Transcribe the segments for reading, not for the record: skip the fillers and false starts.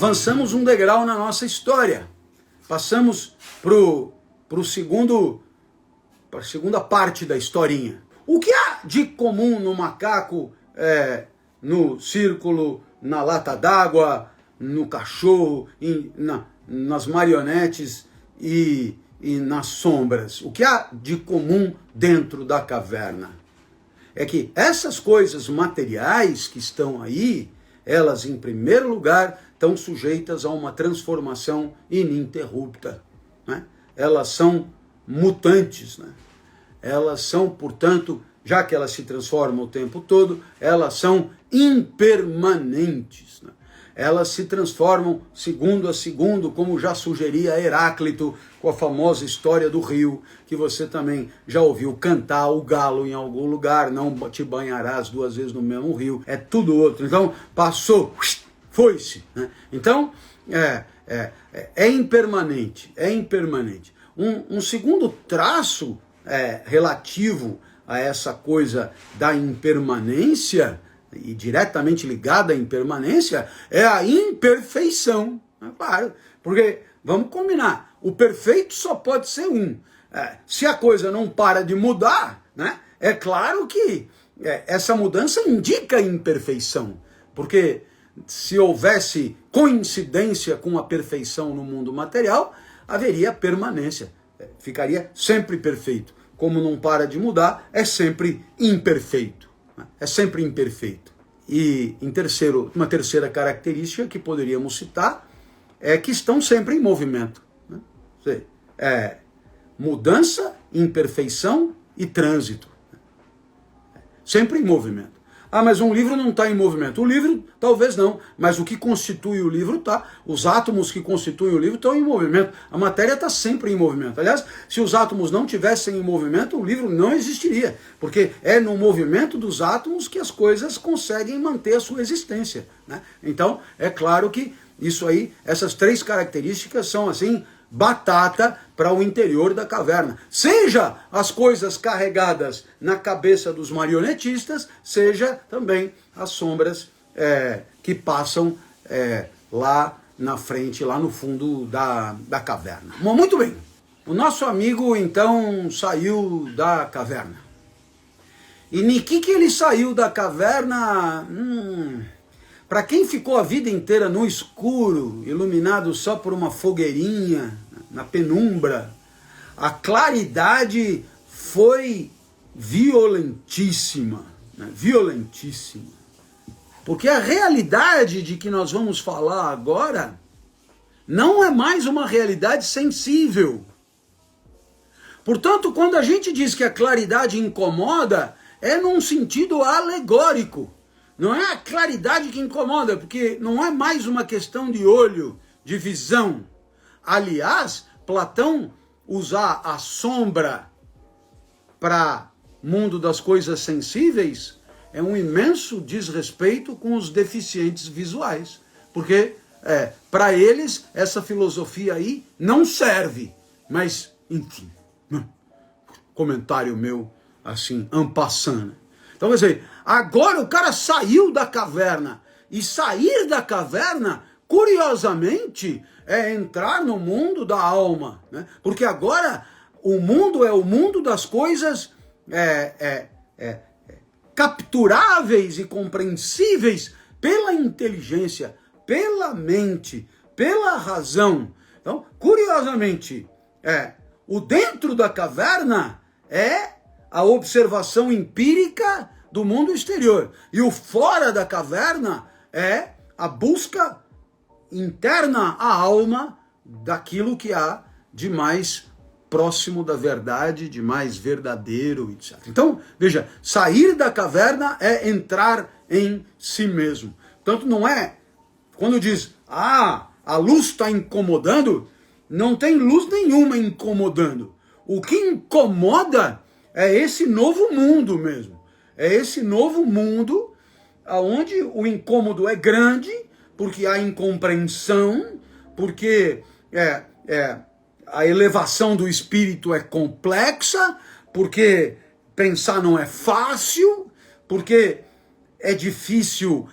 avançamos um degrau na nossa história. Passamos para a segunda parte da historinha. O que há de comum no macaco, no círculo, na lata d'água, no cachorro, nas marionetes e nas sombras? O que há de comum dentro da caverna? É que essas coisas materiais que estão aí, elas, em primeiro lugar, estão sujeitas a uma transformação ininterrupta, né? Elas são mutantes, né? Elas são, portanto, já que elas se transformam o tempo todo, elas são impermanentes, né? Elas se transformam segundo a segundo, como já sugeria Heráclito, com a famosa história do rio, que você também já ouviu cantar o galo em algum lugar, não te banharás 2 vezes no mesmo rio, é tudo outro. Então, passou, foi-se, né? Então, é impermanente, é impermanente. Um segundo traço relativo a essa coisa da impermanência, e diretamente ligada à impermanência, é a imperfeição. Claro, porque, vamos combinar, o perfeito só pode ser um. Se a coisa não para de mudar, né, é claro que essa mudança indica imperfeição, porque se houvesse coincidência com a perfeição no mundo material, haveria permanência, ficaria sempre perfeito. Como não para de mudar, é sempre imperfeito. É sempre imperfeito. E uma terceira característica que poderíamos citar é que estão sempre em movimento, né? Mudança, imperfeição e trânsito. Sempre em movimento. Ah, mas um livro não está em movimento. O livro, talvez não, mas o que constitui o livro está. Os átomos que constituem o livro estão em movimento. A matéria está sempre em movimento. Aliás, se os átomos não tivessem em movimento, o livro não existiria. Porque é no movimento dos átomos que as coisas conseguem manter a sua existência, né? Então, é claro que isso aí, essas 3 características são assim, batata para o interior da caverna. Seja as coisas carregadas na cabeça dos marionetistas, seja também as sombras que passam lá na frente, lá no fundo da caverna. Bom, muito bem. O nosso amigo, então, saiu da caverna. E em que ele saiu da caverna? Para quem ficou a vida inteira no escuro, iluminado só por uma fogueirinha, na penumbra, a claridade foi violentíssima, né? Violentíssima. Porque a realidade de que nós vamos falar agora não é mais uma realidade sensível. Portanto, quando a gente diz que a claridade incomoda, é num sentido alegórico. Não é a claridade que incomoda, porque não é mais uma questão de olho, de visão. Aliás, Platão usar a sombra para mundo das coisas sensíveis é um imenso desrespeito com os deficientes visuais. Porque, para eles, essa filosofia aí não serve. Mas, enfim, comentário meu, assim, en passant. Então, quer dizer, agora o cara saiu da caverna. E sair da caverna, curiosamente, é entrar no mundo da alma, né? Porque agora o mundo é o mundo das coisas capturáveis e compreensíveis pela inteligência, pela mente, pela razão. Então, curiosamente, o dentro da caverna é a observação empírica do mundo exterior. E o fora da caverna é a busca interna à alma daquilo que há de mais próximo da verdade, de mais verdadeiro, etc. Então, veja, sair da caverna é entrar em si mesmo. Tanto não é, quando diz, a luz está incomodando, não tem luz nenhuma incomodando. O que incomoda é esse novo mundo mesmo. É esse novo mundo onde o incômodo é grande, porque há incompreensão, porque a elevação do espírito é complexa, porque pensar não é fácil, porque é difícil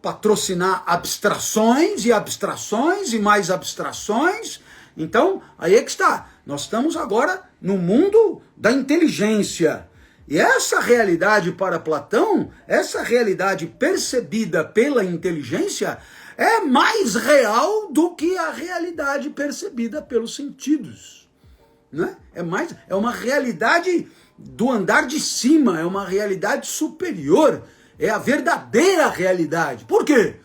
patrocinar abstrações e abstrações e mais abstrações. Então, aí é que está. Nós estamos agora no mundo da inteligência. E essa realidade para Platão, essa realidade percebida pela inteligência, é mais real do que a realidade percebida pelos sentidos. Né? É uma realidade do andar de cima, é uma realidade superior, é a verdadeira realidade. Por quê?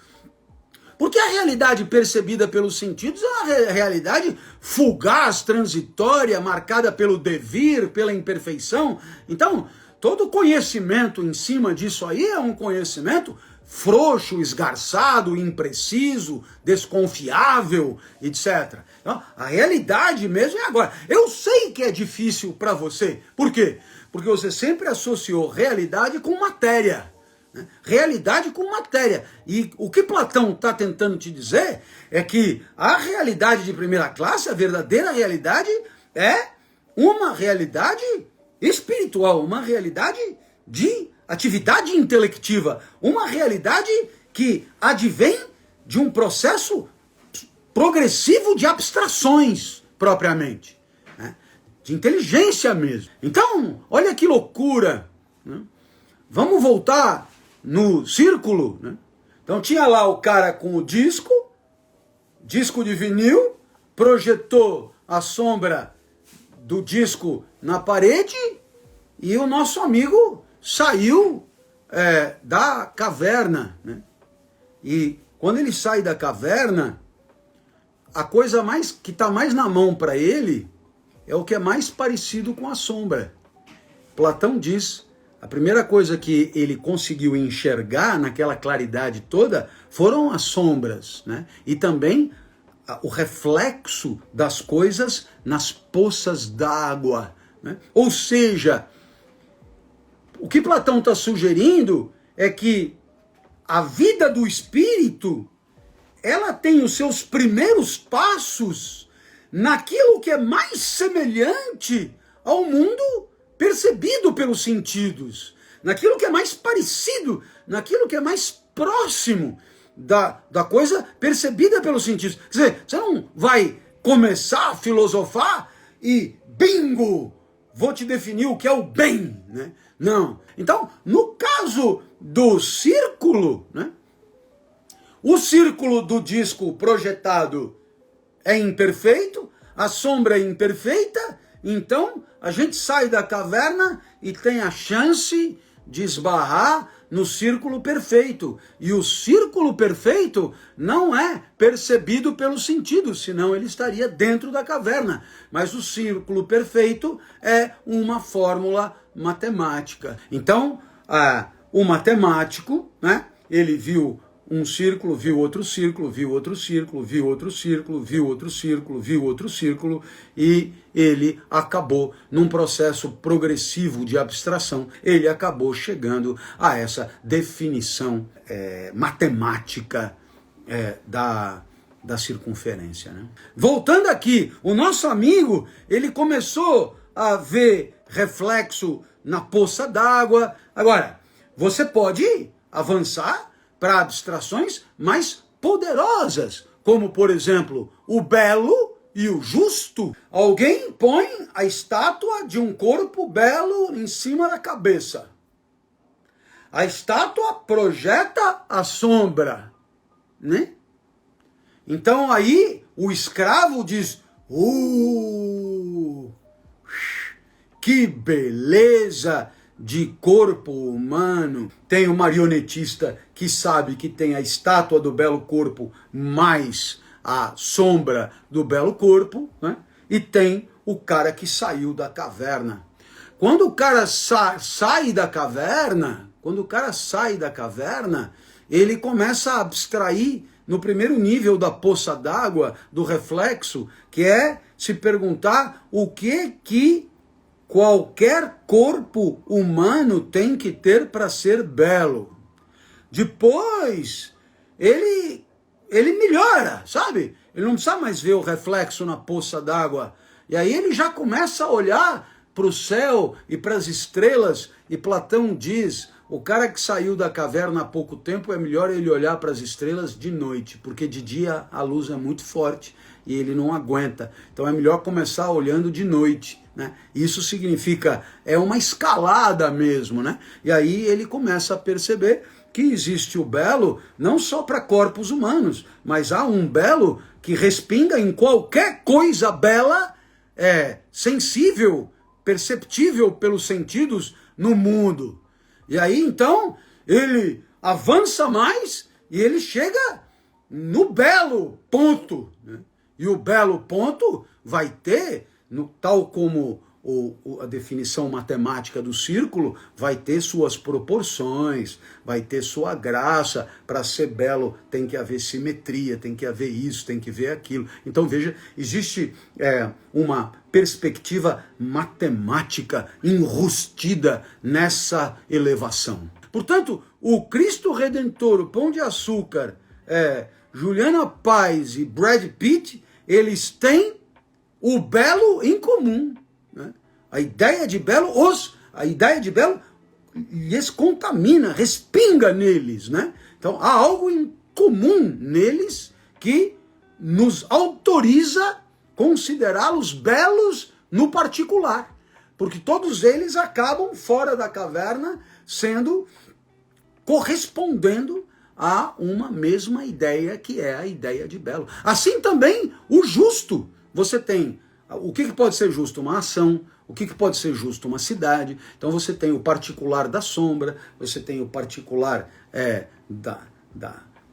Porque a realidade percebida pelos sentidos é uma realidade fugaz, transitória, marcada pelo devir, pela imperfeição. Então, todo conhecimento em cima disso aí é um conhecimento frouxo, esgarçado, impreciso, desconfiável, etc. Então, a realidade mesmo é agora. Eu sei que é difícil para você. Por quê? Porque você sempre associou realidade com matéria. Né? Realidade com matéria. E o que Platão está tentando te dizer é que a realidade de primeira classe, a verdadeira realidade, é uma realidade espiritual, uma realidade de atividade intelectiva, uma realidade que advém de um processo progressivo de abstrações, propriamente, né? De inteligência mesmo. Então, olha que loucura, né? Vamos voltar no círculo, né? Então tinha lá o cara com o disco de vinil, projetou a sombra do disco na parede e o nosso amigo saiu da caverna, né? E quando ele sai da caverna, a coisa mais que está mais na mão para ele é o que é mais parecido com a sombra. Platão diz, a primeira coisa que ele conseguiu enxergar naquela claridade toda foram as sombras, né? E também o reflexo das coisas nas poças d'água, né? Ou seja, o que Platão está sugerindo é que a vida do espírito, ela tem os seus primeiros passos naquilo que é mais semelhante ao mundo percebido pelos sentidos, naquilo que é mais parecido, naquilo que é mais próximo da coisa percebida pelos sentidos. Quer dizer, você não vai começar a filosofar e bingo, vou te definir o que é o bem, né? Não. Então, no caso do círculo, né? O círculo do disco projetado é imperfeito, a sombra é imperfeita, então a gente sai da caverna e tem a chance de esbarrar no círculo perfeito. E o círculo perfeito não é percebido pelos sentidos, senão ele estaria dentro da caverna. Mas o círculo perfeito é uma fórmula matemática. Então, o matemático, né, ele viu um círculo, viu outro círculo, viu outro círculo, viu outro círculo, viu outro círculo, viu outro círculo, e ele acabou num processo progressivo de abstração, ele acabou chegando a essa definição matemática da circunferência, né? Voltando aqui, o nosso amigo, ele começou a ver reflexo na poça d'água. Agora, você pode avançar para abstrações mais poderosas, como, por exemplo, o belo e o justo. Alguém põe a estátua de um corpo belo em cima da cabeça. A estátua projeta a sombra, né? Então aí o escravo diz, que beleza de corpo humano. Tem o marionetista que sabe que tem a estátua do belo corpo mais a sombra do belo corpo, né? E tem o cara que saiu da caverna. Quando o cara sai da caverna, ele começa a abstrair no primeiro nível da poça d'água, do reflexo, que é se perguntar o que qualquer corpo humano tem que ter para ser belo. Depois, ele melhora, sabe? Ele não precisa mais ver o reflexo na poça d'água. E aí ele já começa a olhar para o céu e para as estrelas. E Platão diz, o cara que saiu da caverna há pouco tempo, é melhor ele olhar para as estrelas de noite, porque de dia a luz é muito forte e ele não aguenta. Então é melhor começar olhando de noite, né? Isso significa, é uma escalada mesmo, né? E aí ele começa a perceber que existe o belo não só para corpos humanos, mas há um belo que respinga em qualquer coisa bela, sensível, perceptível pelos sentidos no mundo. E aí então ele avança mais e ele chega no belo ponto, né? E o belo ponto vai ter, tal como a definição matemática do círculo, vai ter suas proporções, vai ter sua graça. Para ser belo tem que haver simetria, tem que haver isso, tem que ver aquilo. Então veja, existe uma perspectiva matemática enrustida nessa elevação. Portanto, o Cristo Redentor, o Pão de Açúcar, Juliana Paz e Brad Pitt, eles têm o belo em comum, né? A ideia de belo lhes contamina, respinga neles, né? Então há algo em comum neles que nos autoriza considerá-los belos no particular, porque todos eles acabam fora da caverna correspondendo a uma mesma ideia, que é a ideia de belo. Assim também o justo. Você tem, o que pode ser justo? Uma ação. O que pode ser justo? Uma cidade. Então você tem o particular da sombra, você tem o particular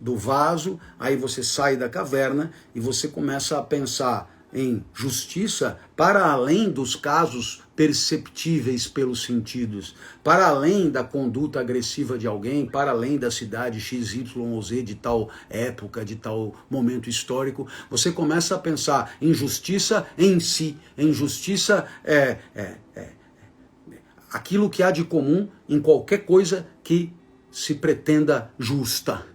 do vaso, aí você sai da caverna e você começa a pensar em justiça para além dos casos perceptíveis pelos sentidos, para além da conduta agressiva de alguém, para além da cidade X, Y ou Z de tal época, de tal momento histórico. Você começa a pensar em justiça em si, em justiça aquilo que há de comum em qualquer coisa que se pretenda justa.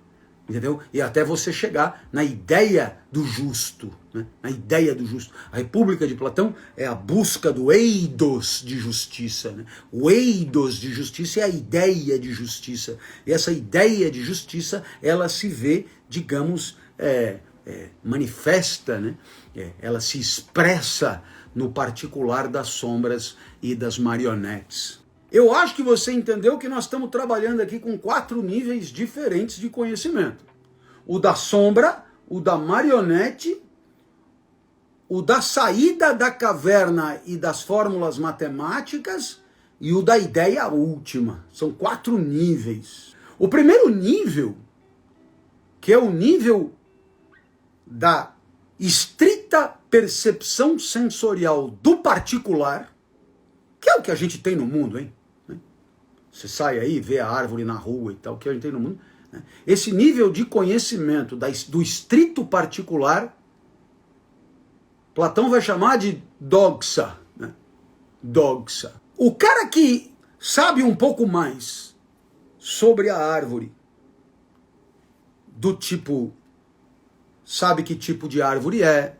Entendeu? E até você chegar na ideia do justo, né? Na ideia do justo. A República de Platão é a busca do eidos de justiça, né? O eidos de justiça é a ideia de justiça. E essa ideia de justiça, ela se vê, digamos, manifesta, né? Ela se expressa no particular das sombras e das marionetes. Eu acho que você entendeu que nós estamos trabalhando aqui com 4 níveis diferentes de conhecimento. O da sombra, o da marionete, o da saída da caverna e das fórmulas matemáticas e o da ideia última. São 4 níveis. O primeiro nível, que é o nível da estrita percepção sensorial do particular, que é o que a gente tem no mundo, hein? Você sai aí, vê a árvore na rua e tal, que a gente tem no mundo. Né? Esse nível de conhecimento do estrito particular, Platão vai chamar de doxa. Né? Doxa. O cara que sabe um pouco mais sobre a árvore, do tipo, sabe que tipo de árvore é,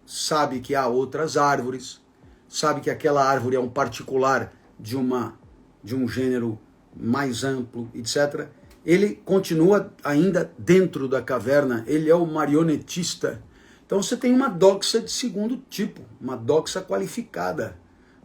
sabe que há outras árvores, sabe que aquela árvore é um particular de um gênero mais amplo, etc. Ele continua ainda dentro da caverna, ele é o marionetista. Então você tem uma doxa de segundo tipo, uma doxa qualificada,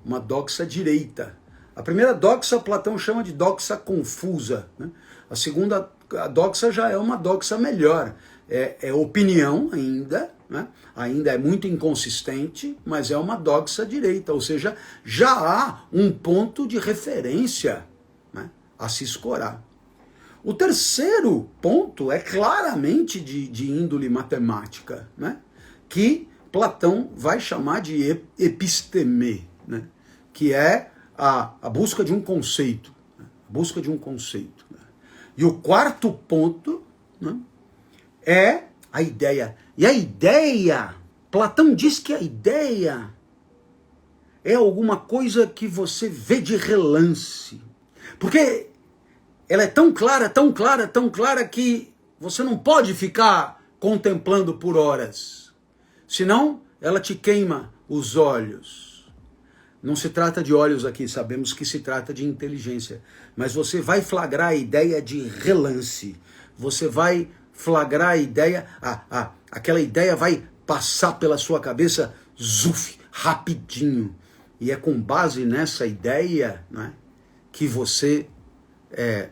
uma doxa direita. A primeira doxa Platão chama de doxa confusa, né? A segunda, a doxa já é uma doxa melhor, é opinião ainda, né? Ainda é muito inconsistente, mas é uma doxa direita, ou seja, já há um ponto de referência, né, a se escorar. O terceiro ponto é claramente de índole matemática, né, que Platão vai chamar de episteme, né, que é a busca de um conceito. Né, a busca de um conceito. Né. E o quarto ponto, né, é a ideia. E a ideia, Platão diz que a ideia é alguma coisa que você vê de relance. Porque ela é tão clara, tão clara, tão clara que você não pode ficar contemplando por horas. Senão, ela te queima os olhos. Não se trata de olhos aqui, sabemos que se trata de inteligência. Mas você vai flagrar a ideia de relance. Você vai flagrar a ideia, aquela ideia vai passar pela sua cabeça, zuf, rapidinho. E é com base nessa ideia, né, que você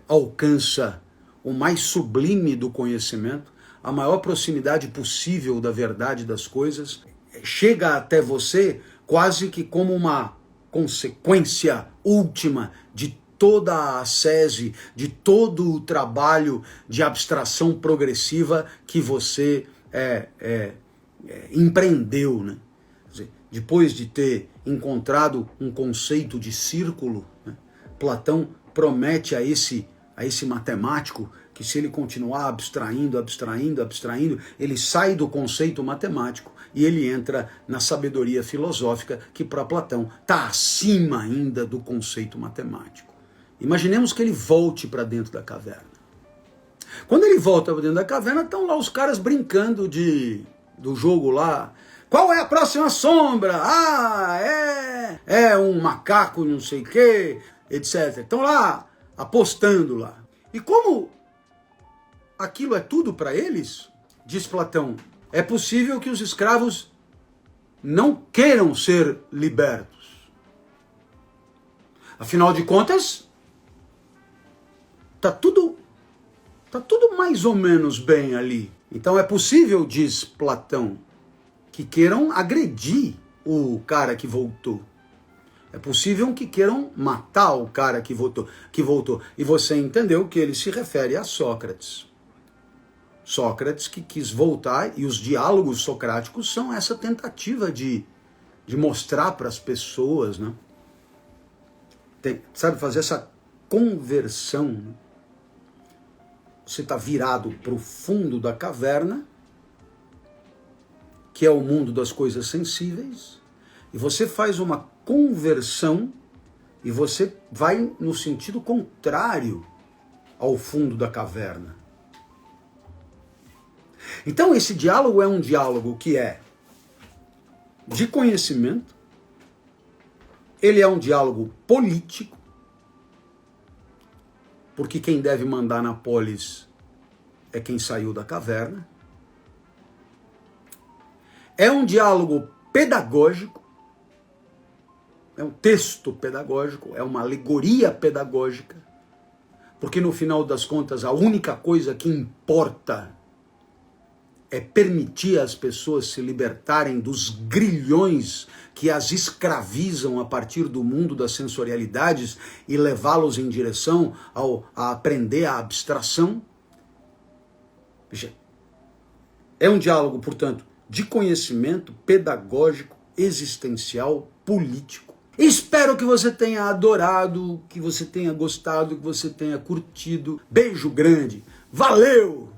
alcança o mais sublime do conhecimento, a maior proximidade possível da verdade das coisas, chega até você quase que como uma consequência última de toda a ascese, de todo o trabalho de abstração progressiva que você empreendeu, né? Depois de ter encontrado um conceito de círculo, né, Platão promete a esse matemático que se ele continuar abstraindo, ele sai do conceito matemático e ele entra na sabedoria filosófica que para Platão está acima ainda do conceito matemático. Imaginemos que ele volte para dentro da caverna. Quando ele volta para dentro da caverna, estão lá os caras brincando do jogo lá. Qual é a próxima sombra? É um macaco, não sei o quê, etc. Estão lá apostando lá. E como aquilo é tudo para eles, diz Platão, é possível que os escravos não queiram ser libertos. Afinal de contas, tá tudo mais ou menos bem ali. Então é possível, diz Platão, que queiram agredir o cara que voltou. É possível que queiram matar o cara que voltou. E você entendeu que ele se refere a Sócrates. Sócrates que quis voltar, e os diálogos socráticos são essa tentativa de mostrar para as pessoas, né? Sabe, fazer essa conversão. Né? Você está virado para o fundo da caverna, que é o mundo das coisas sensíveis, e você faz uma conversão e você vai no sentido contrário ao fundo da caverna. Então esse diálogo é um diálogo que é de conhecimento, ele é um diálogo político, porque quem deve mandar na polis é quem saiu da caverna. É um diálogo pedagógico, é um texto pedagógico, é uma alegoria pedagógica, porque no final das contas a única coisa que importa é permitir às pessoas se libertarem dos grilhões que as escravizam a partir do mundo das sensorialidades e levá-los em direção a aprender a abstração. É um diálogo, portanto, de conhecimento pedagógico, existencial, político. Espero que você tenha adorado, que você tenha gostado, que você tenha curtido. Beijo grande. Valeu!